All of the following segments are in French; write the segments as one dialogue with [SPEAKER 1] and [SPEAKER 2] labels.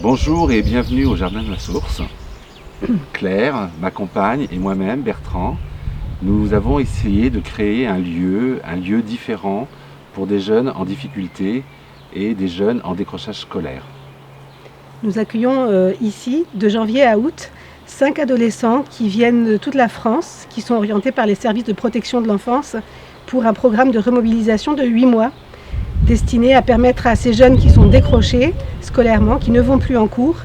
[SPEAKER 1] Bonjour et bienvenue au Jardin de la Source. Claire, ma compagne et moi-même, Bertrand, nous avons essayé de créer un lieu différent pour des jeunes en difficulté et des jeunes en décrochage scolaire.
[SPEAKER 2] Nous accueillons ici, de janvier à août, 5 adolescents qui viennent de toute la France, qui sont orientés par les services de protection de l'enfance pour un programme de remobilisation de 8 mois, destiné à permettre à ces jeunes qui sont décrochés scolairement, qui ne vont plus en cours,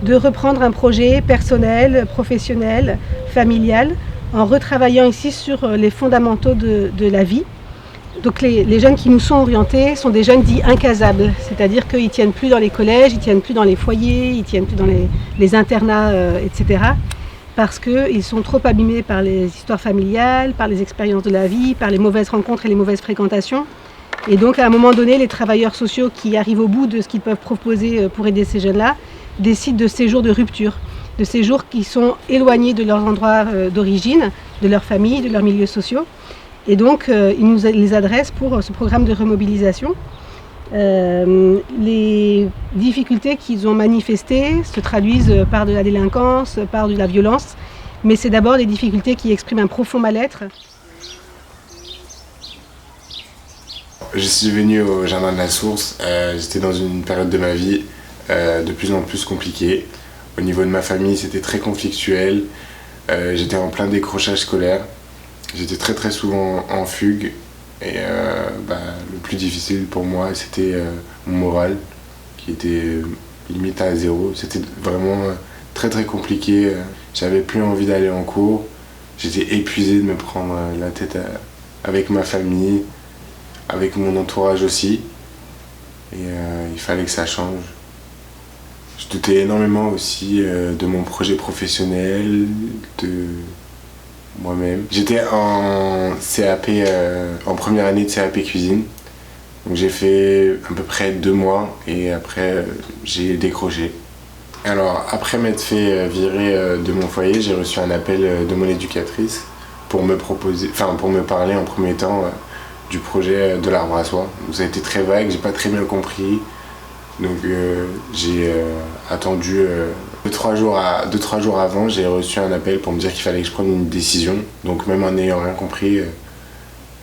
[SPEAKER 2] de reprendre un projet personnel, professionnel, familial, en retravaillant ici sur les fondamentaux de la vie. Donc les jeunes qui nous sont orientés sont des jeunes dits incasables, c'est-à-dire qu'ils ne tiennent plus dans les collèges, ils ne tiennent plus dans les foyers, ils ne tiennent plus dans les internats, etc. Parce qu'ils sont trop abîmés par les histoires familiales, par les expériences de la vie, par les mauvaises rencontres et les mauvaises fréquentations. Et donc à un moment donné, les travailleurs sociaux qui arrivent au bout de ce qu'ils peuvent proposer pour aider ces jeunes-là décident de séjours de rupture, de séjours qui sont éloignés de leurs endroits d'origine, de leur famille, de leurs milieux sociaux. Et donc, ils nous les adressent pour ce programme de remobilisation. Les difficultés qu'ils ont manifestées se traduisent par de la délinquance, par de la violence, mais c'est d'abord des difficultés qui expriment un profond mal-être.
[SPEAKER 3] Je suis venu au Jardin de la Source, j'étais dans une période de ma vie de plus en plus compliquée. Au niveau de ma famille, c'était très conflictuel, j'étais en plein décrochage scolaire. J'étais très souvent en fugue et le plus difficile pour moi c'était mon moral qui était limite à zéro. C'était vraiment très compliqué. J'avais plus envie d'aller en cours. J'étais épuisé de me prendre la tête avec ma famille, avec mon entourage aussi. Et il fallait que ça change. Je doutais énormément aussi de mon projet professionnel, de moi-même. J'étais en CAP, en première année de CAP cuisine. Donc j'ai fait à peu près 2 mois et après j'ai décroché. Alors après m'être fait virer de mon foyer, j'ai reçu un appel de mon éducatrice pour me parler en premier temps du projet de l'arbre à soie. Donc ça a été très vague, j'ai pas très bien compris. Donc j'ai attendu 2-3 jours avant, j'ai reçu un appel pour me dire qu'il fallait que je prenne une décision. Donc même en n'ayant rien compris,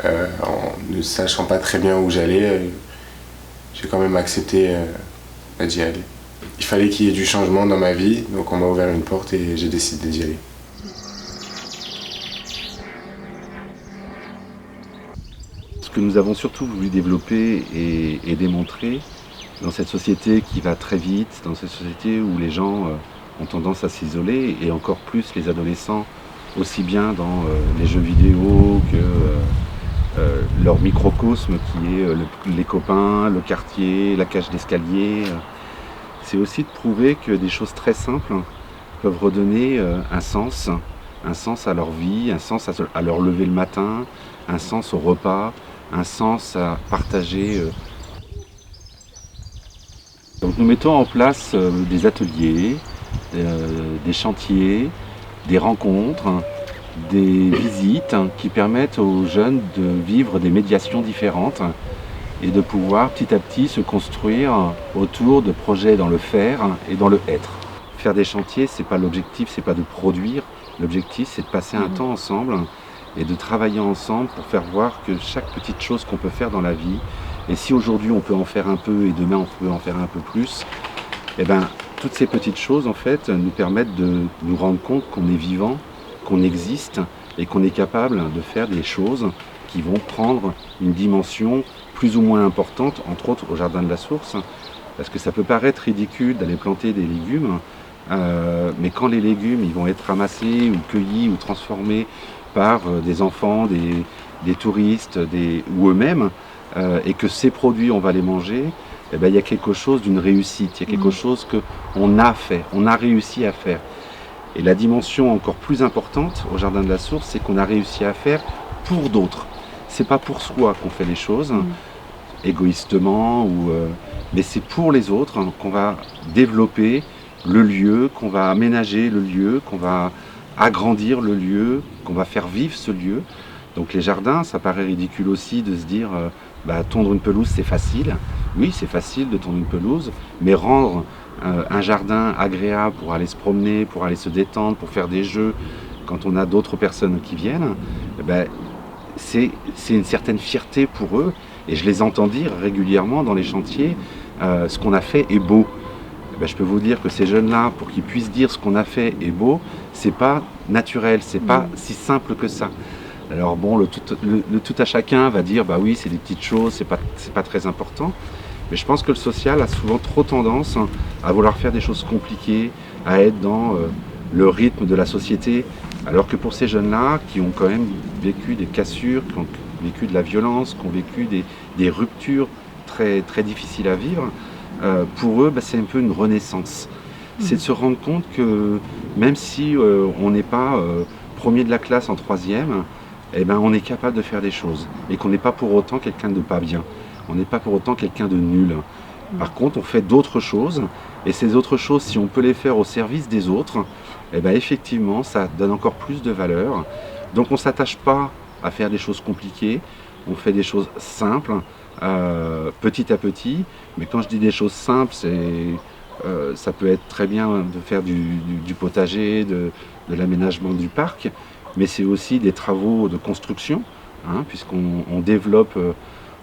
[SPEAKER 3] en ne sachant pas très bien où j'allais, j'ai quand même accepté d'y aller. Il fallait qu'il y ait du changement dans ma vie, donc on m'a ouvert une porte et j'ai décidé d'y aller.
[SPEAKER 1] Ce que nous avons surtout voulu développer et démontrer dans cette société qui va très vite, dans cette société où les gens ont tendance à s'isoler, et encore plus les adolescents, aussi bien dans les jeux vidéo que leur microcosme qui est les copains, le quartier, la cage d'escalier. C'est aussi de prouver que des choses très simples peuvent redonner un sens à leur vie, un sens à leur lever le matin, un sens au repas, un sens à partager. Donc nous mettons en place des ateliers, des chantiers, des rencontres, des visites qui permettent aux jeunes de vivre des médiations différentes et de pouvoir petit à petit se construire autour de projets dans le faire et dans le être. Faire des chantiers, c'est pas l'objectif, c'est pas de produire. L'objectif, c'est de passer un temps ensemble et de travailler ensemble pour faire voir que chaque petite chose qu'on peut faire dans la vie, et si aujourd'hui on peut en faire un peu et demain on peut en faire un peu plus, toutes ces petites choses en fait nous permettent de nous rendre compte qu'on est vivant, qu'on existe et qu'on est capable de faire des choses qui vont prendre une dimension plus ou moins importante, entre autres au Jardin de la Source, parce que ça peut paraître ridicule d'aller planter des légumes, mais quand les légumes ils vont être ramassés ou cueillis ou transformés par des enfants, des touristes ou eux-mêmes, et que ces produits on va les manger, il y a quelque chose d'une réussite, il y a quelque chose qu'on a fait, on a réussi à faire. Et la dimension encore plus importante au Jardin de la Source, c'est qu'on a réussi à faire pour d'autres. C'est pas pour soi qu'on fait les choses, égoïstement, mais c'est pour les autres qu'on va développer le lieu, qu'on va aménager le lieu, qu'on va agrandir le lieu, qu'on va faire vivre ce lieu. Donc les jardins, ça paraît ridicule aussi de se dire tondre une pelouse c'est facile. Oui, c'est facile de tondre une pelouse, mais rendre un jardin agréable pour aller se promener, pour aller se détendre, pour faire des jeux quand on a d'autres personnes qui viennent, c'est une certaine fierté pour eux. Et je les entends dire régulièrement dans les chantiers, ce qu'on a fait est beau. Je peux vous dire que ces jeunes-là, pour qu'ils puissent dire ce qu'on a fait est beau, c'est pas naturel, c'est pas si simple que ça. Alors bon, le tout à chacun va dire, bah oui, c'est des petites choses, c'est pas très important. Mais je pense que le social a souvent trop tendance à vouloir faire des choses compliquées, à être dans le rythme de la société. Alors que pour ces jeunes-là, qui ont quand même vécu des cassures, qui ont vécu de la violence, qui ont vécu des ruptures très, très difficiles à vivre, pour eux, c'est un peu une renaissance. C'est de se rendre compte que même si on n'est pas premier de la classe en troisième, on est capable de faire des choses. Et qu'on n'est pas pour autant quelqu'un de pas bien. On n'est pas pour autant quelqu'un de nul. Par contre, on fait d'autres choses. Et ces autres choses, si on peut les faire au service des autres, effectivement, ça donne encore plus de valeur. Donc on ne s'attache pas à faire des choses compliquées. On fait des choses simples, petit à petit. Mais quand je dis des choses simples, ça peut être très bien de faire du potager, de l'aménagement du parc. Mais c'est aussi des travaux de construction, puisqu'on développe,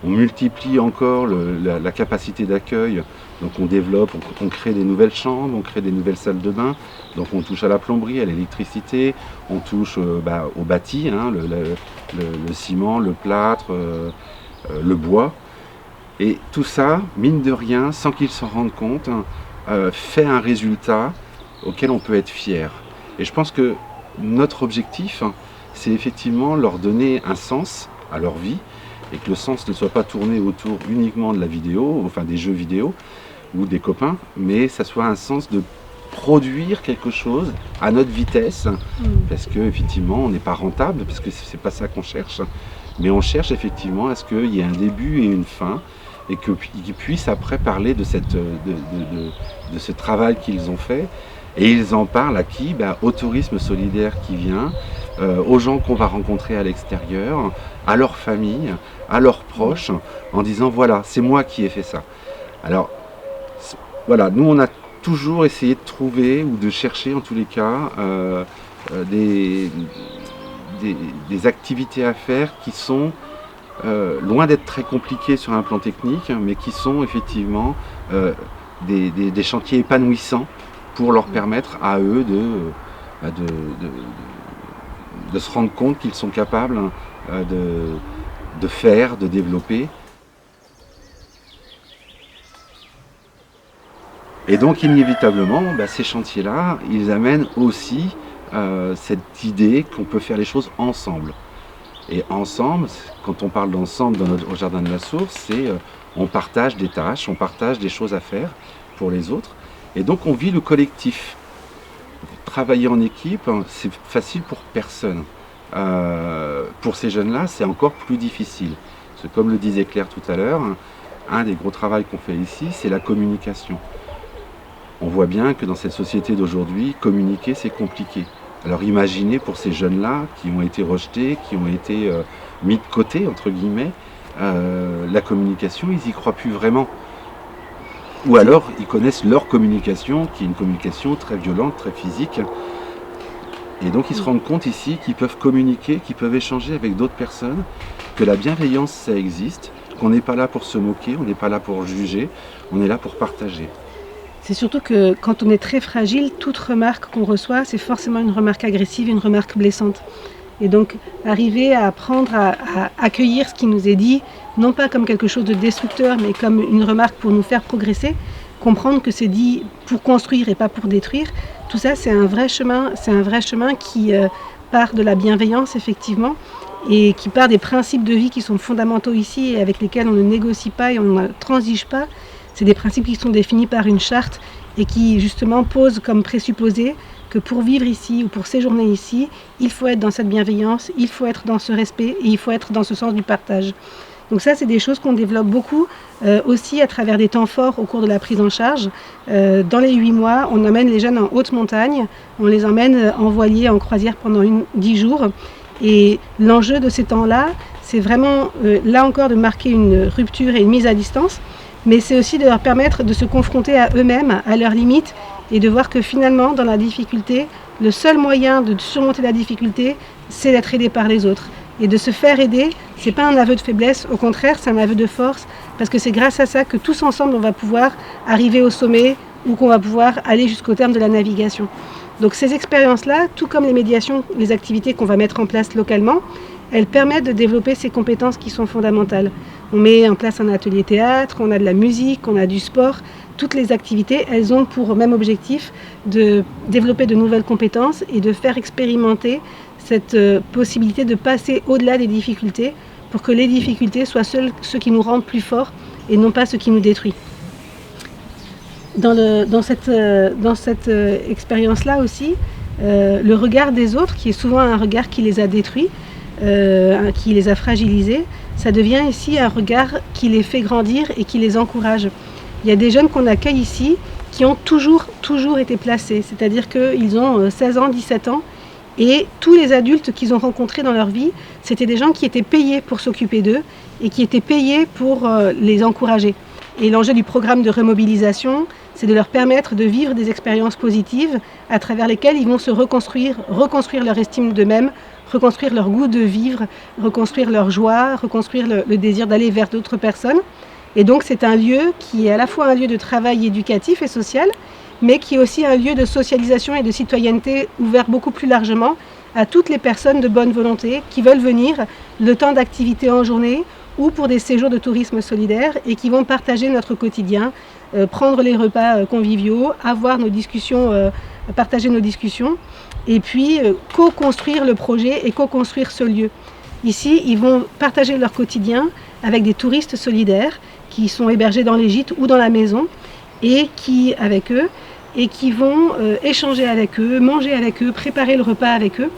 [SPEAKER 1] on multiplie encore la capacité d'accueil. Donc on développe, on crée des nouvelles chambres, on crée des nouvelles salles de bain. Donc on touche à la plomberie, à l'électricité, on touche au bâti, le ciment, le plâtre, le bois. Et tout ça, mine de rien, sans qu'ils s'en rendent compte, fait un résultat auquel on peut être fier. Et je pense que notre objectif, c'est effectivement leur donner un sens à leur vie et que le sens ne soit pas tourné autour uniquement de la vidéo, enfin des jeux vidéo ou des copains, mais ça soit un sens de produire quelque chose à notre vitesse, parce que effectivement on n'est pas rentable, parce que c'est pas ça qu'on cherche, mais on cherche effectivement à ce qu'il y ait un début et une fin, et qu'ils puissent après parler de ce travail qu'ils ont fait. Et ils en parlent à qui? Au tourisme solidaire qui vient, aux gens qu'on va rencontrer à l'extérieur, à leur famille, à leurs proches, en disant voilà, c'est moi qui ai fait ça. Alors voilà, nous on a toujours essayé de trouver ou de chercher en tous les cas des activités à faire qui sont loin d'être très compliquées sur un plan technique, mais qui sont effectivement des chantiers épanouissants pour leur permettre à eux de se rendre compte qu'ils sont capables de faire, de développer. Et donc inévitablement, ces chantiers-là, ils amènent aussi cette idée qu'on peut faire les choses ensemble. Et ensemble, quand on parle d'ensemble au Jardin de la Source, c'est on partage des tâches, on partage des choses à faire pour les autres. Et donc on vit le collectif. Travailler en équipe, c'est facile pour personne. Pour ces jeunes-là, c'est encore plus difficile. Parce que comme le disait Claire tout à l'heure, un des gros travaux qu'on fait ici, c'est la communication. On voit bien que dans cette société d'aujourd'hui, communiquer, c'est compliqué. Alors imaginez pour ces jeunes-là qui ont été rejetés, qui ont été mis de côté, entre guillemets, la communication, ils n'y croient plus vraiment. Ou alors, ils connaissent leur communication, qui est une communication très violente, très physique. Et donc, ils se rendent compte ici qu'ils peuvent communiquer, qu'ils peuvent échanger avec d'autres personnes, que la bienveillance, ça existe, qu'on n'est pas là pour se moquer, on n'est pas là pour juger, on est là pour partager.
[SPEAKER 2] C'est surtout que quand on est très fragile, toute remarque qu'on reçoit, c'est forcément une remarque agressive, une remarque blessante. Et donc, arriver à apprendre à accueillir ce qui nous est dit, non pas comme quelque chose de destructeur, mais comme une remarque pour nous faire progresser, comprendre que c'est dit pour construire et pas pour détruire, tout ça, c'est un vrai chemin qui part de la bienveillance, effectivement, et qui part des principes de vie qui sont fondamentaux ici et avec lesquels on ne négocie pas et on ne transige pas. C'est des principes qui sont définis par une charte et qui, justement, posent comme présupposé que pour vivre ici ou pour séjourner ici, il faut être dans cette bienveillance, il faut être dans ce respect et il faut être dans ce sens du partage. Donc ça, c'est des choses qu'on développe beaucoup aussi à travers des temps forts au cours de la prise en charge. Dans les 8 mois, on emmène les jeunes en haute montagne, on les emmène en voilier, en croisière pendant 10 jours. Et l'enjeu de ces temps-là, c'est vraiment, là encore, de marquer une rupture et une mise à distance, mais c'est aussi de leur permettre de se confronter à eux-mêmes, à leurs limites, et de voir que finalement, dans la difficulté, le seul moyen de surmonter la difficulté, c'est d'être aidé par les autres. Et de se faire aider, ce n'est pas un aveu de faiblesse, au contraire, c'est un aveu de force, parce que c'est grâce à ça que tous ensemble, on va pouvoir arriver au sommet ou qu'on va pouvoir aller jusqu'au terme de la navigation. Donc ces expériences-là, tout comme les médiations, les activités qu'on va mettre en place localement, elles permettent de développer ces compétences qui sont fondamentales. On met en place un atelier théâtre, on a de la musique, on a du sport. Toutes les activités, elles ont pour même objectif de développer de nouvelles compétences et de faire expérimenter cette possibilité de passer au-delà des difficultés pour que les difficultés soient ceux qui nous rendent plus forts et non pas ceux qui nous détruisent. Dans cette expérience-là aussi, le regard des autres, qui est souvent un regard qui les a détruits, qui les a fragilisés, ça devient ici un regard qui les fait grandir et qui les encourage. Il y a des jeunes qu'on accueille ici qui ont toujours été placés, c'est-à-dire qu'ils ont 16 ans, 17 ans, et tous les adultes qu'ils ont rencontrés dans leur vie, c'était des gens qui étaient payés pour s'occuper d'eux et qui étaient payés pour les encourager. Et l'enjeu du programme de remobilisation, c'est de leur permettre de vivre des expériences positives à travers lesquelles ils vont se reconstruire leur estime d'eux-mêmes, reconstruire leur goût de vivre, reconstruire leur joie, reconstruire le désir d'aller vers d'autres personnes. Et donc c'est un lieu qui est à la fois un lieu de travail éducatif et social, mais qui est aussi un lieu de socialisation et de citoyenneté ouvert beaucoup plus largement à toutes les personnes de bonne volonté qui veulent venir le temps d'activité en journée ou pour des séjours de tourisme solidaire et qui vont partager notre quotidien, prendre les repas conviviaux, avoir nos discussions, partager nos discussions et puis co-construire le projet et co-construire ce lieu. Ici, ils vont partager leur quotidien avec des touristes solidaires qui sont hébergés dans les gîtes ou dans la maison et qui vont échanger avec eux, manger avec eux, préparer le repas avec eux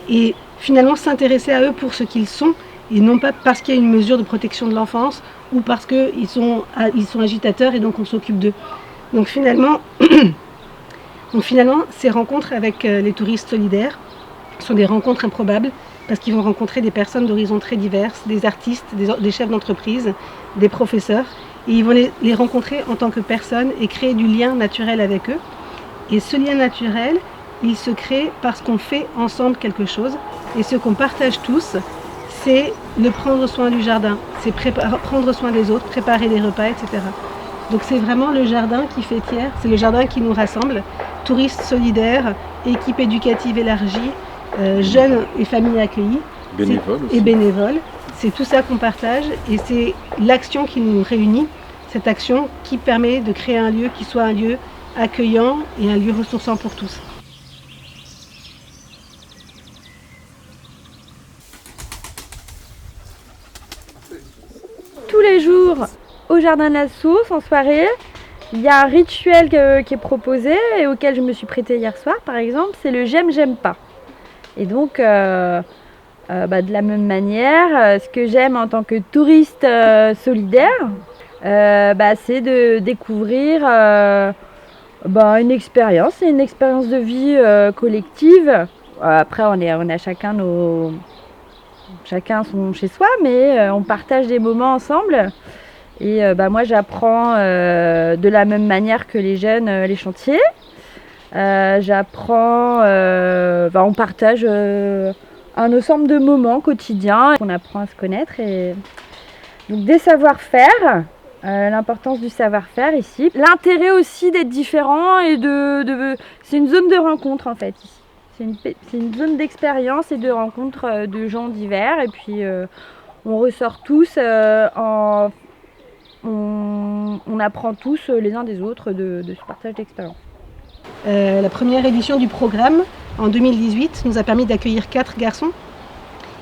[SPEAKER 2] et finalement s'intéresser à eux pour ce qu'ils sont et non pas parce qu'il y a une mesure de protection de l'enfance ou parce qu'ils sont agitateurs et donc on s'occupe d'eux. Donc finalement, ces rencontres avec les touristes solidaires sont des rencontres improbables parce qu'ils vont rencontrer des personnes d'horizons très diverses, des artistes, des chefs d'entreprise, des professeurs, et ils vont les rencontrer en tant que personnes et créer du lien naturel avec eux. Et ce lien naturel, il se crée parce qu'on fait ensemble quelque chose, et ce qu'on partage tous, c'est le prendre soin du jardin, c'est prendre soin des autres, préparer des repas, etc. Donc c'est vraiment le jardin qui fait tiers, c'est le jardin qui nous rassemble, touristes solidaires, équipe éducative élargie, jeunes et familles accueillies, et bénévoles. C'est tout ça qu'on partage et c'est l'action qui nous réunit, cette action qui permet de créer un lieu qui soit un lieu accueillant et un lieu ressourçant pour tous.
[SPEAKER 4] Tous les jours au Jardin de la Source, en soirée, il y a un rituel qui est proposé et auquel je me suis prêtée hier soir par exemple, c'est le j'aime, j'aime pas. Et donc, de la même manière, ce que j'aime en tant que touriste solidaire, c'est de découvrir une expérience de vie collective. Après, on a chacun son chez soi, mais on partage des moments ensemble. Et moi, j'apprends de la même manière que les jeunes, les chantiers. On partage un ensemble de moments quotidiens, on apprend à se connaître et donc des savoir-faire, l'importance du savoir-faire ici, l'intérêt aussi d'être différent et c'est une zone de rencontre en fait ici. C'est une zone d'expérience et de rencontre de gens divers et puis on ressort tous, on apprend tous les uns des autres de ce partage d'expérience.
[SPEAKER 2] La première édition du programme, en 2018, nous a permis d'accueillir 4 garçons.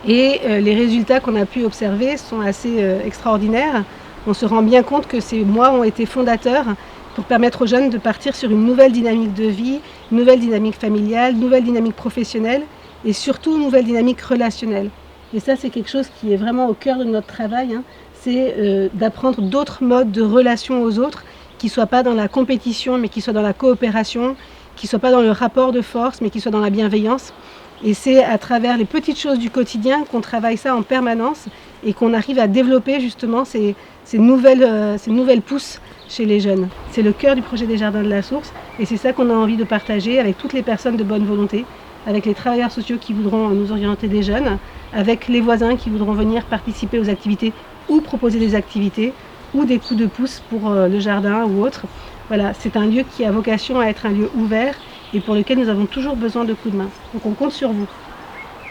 [SPEAKER 2] Et les résultats qu'on a pu observer sont assez extraordinaires. On se rend bien compte que ces mois ont été fondateurs pour permettre aux jeunes de partir sur une nouvelle dynamique de vie, une nouvelle dynamique familiale, une nouvelle dynamique professionnelle et surtout une nouvelle dynamique relationnelle. Et ça, c'est quelque chose qui est vraiment au cœur de notre travail, hein. C'est d'apprendre d'autres modes de relation aux autres qui ne soient pas dans la compétition, mais qui soient dans la coopération, qui ne soient pas dans le rapport de force, mais qui soient dans la bienveillance. Et c'est à travers les petites choses du quotidien qu'on travaille ça en permanence et qu'on arrive à développer justement ces nouvelles pousses chez les jeunes. C'est le cœur du projet des Jardins de la Source et c'est ça qu'on a envie de partager avec toutes les personnes de bonne volonté, avec les travailleurs sociaux qui voudront nous orienter des jeunes, avec les voisins qui voudront venir participer aux activités ou proposer des activités ou des coups de pouce pour le jardin ou autre. Voilà, c'est un lieu qui a vocation à être un lieu ouvert et pour lequel nous avons toujours besoin de coups de main. Donc on compte sur vous.